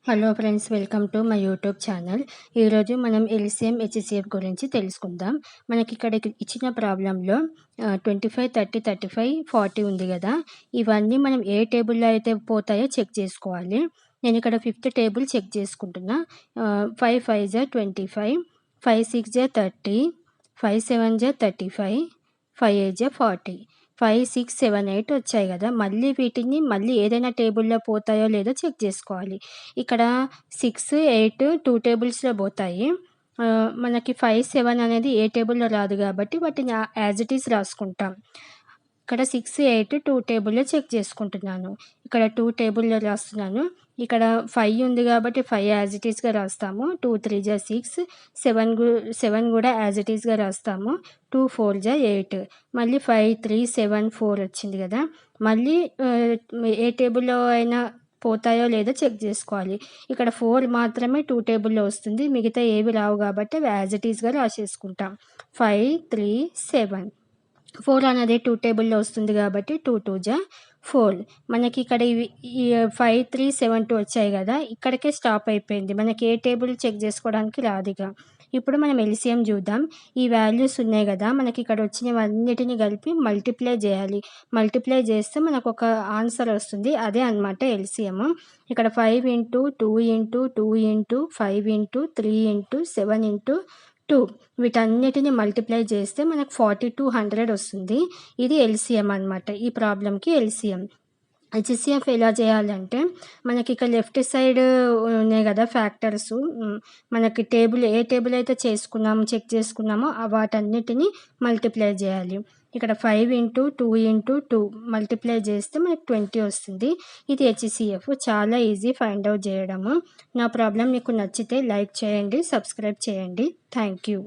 Hello friends, welcome to my YouTube channel. ఈరోజు మనం LCM HCF గురించి తెలుసుకుందాం. మనకి ఇక్కడ ఇచ్చిన ప్రాబ్లంలో 25, 30, 35, 40 ఉంది కదా. ఇవన్నీ మనం ఏ టేబుల్లో అయితే పోతాయో చెక్ చేసుకోవాలి. నేను ఇక్కడ 5th టేబుల్ చెక్ చేసుకుంటున్నా. 5 5 జా 25, 5 6 జా 30, 5 7 జా 35, 5 8 జా 40, 5 6 7 8 వచ్చాయి కదా. మళ్ళీ ఏదైనా టేబుల్లో పోతాయో లేదో చెక్ చేసుకోవాలి. ఇక్కడ 6 8 2 టేబుల్స్లో పోతాయి. మనకి 5 7 అనేది ఏ టేబుల్లో రాదు కాబట్టి వాటిని యాజ్ ఇట్ ఈస్ రాసుకుంటాం. ఇక్కడ 6 8 2 టేబుల్లో చెక్ చేసుకుంటున్నాను. ఇక్కడ 2 టేబుల్లో రాస్తున్నాను. ఇక్కడ 5 ఉంది కాబట్టి 5 యాజ్ ఇట్ ఈస్గా రాస్తాము. 2 3 జా 6, 7 కూడా యాజ్ ఇట్ ఈస్గా రాస్తాము. 2 4 జా 8, మళ్ళీ 5 3 7 4 వచ్చింది కదా. మళ్ళీ ఏ టేబుల్లో అయినా పోతాయో లేదో చెక్ చేసుకోవాలి. ఇక్కడ 4 మాత్రమే 2 టేబుల్లో వస్తుంది, మిగతా ఏవి రావు కాబట్టి అవి యాజ్ ఇట్ ఈస్గా రాసేసుకుంటాం. 5 3 7, 4 అనేది 2 టేబుల్లో వస్తుంది కాబట్టి 2 2 జా 4. మనకి ఇక్కడ ఈ 5 3 7 2 వచ్చాయి కదా, ఇక్కడికే స్టాప్ అయిపోయింది. మనకి ఏ టేబుల్ చెక్ చేసుకోవడానికి రాదుగా. ఇప్పుడు మనం ఎల్సిఎం చూద్దాం. ఈ వాల్యూస్ ఉన్నాయి కదా, మనకి ఇక్కడ వచ్చినవన్నిటిని కలిపి మల్టిప్లై చేయాలి. మల్టిప్లై చేస్తే మనకు ఒక ఆన్సర్ వస్తుంది, అదే అనమాట ఎల్సిఎం. ఇక్కడ 5 into 2 into 2 into 5 into 3 into 7 into 2 వీటన్నిటిని మల్టిప్లై చేస్తే మనకు 4200 వస్తుంది. ఇది ఎల్సిఎం అనమాట. ఈ ప్రాబ్లంకి ఎల్సిఎం. హెచ్సిఎఫ్ ఎలా చేయాలంటే, మనకి ఇక్కడ లెఫ్ట్ సైడ్ ఉన్నాయి కదా ఫ్యాక్టర్స్, మనకి ఏ టేబుల్ అయితే చెక్ చేసుకున్నామో వాటన్నిటిని మల్టిప్లై చేయాలి. ఇక్కడ 5 ఇంటూ 2 ఇంటూ 2 మల్టిప్లై చేస్తే మనకి 20 వస్తుంది. ఇది హెచ్సిఎఫ్. చాలా ఈజీ ఫైండ్ అవుట్ చేయడము. నా ప్రాబ్లం మీకు నచ్చితే లైక్ చేయండి, సబ్స్క్రైబ్ చేయండి. Thank you.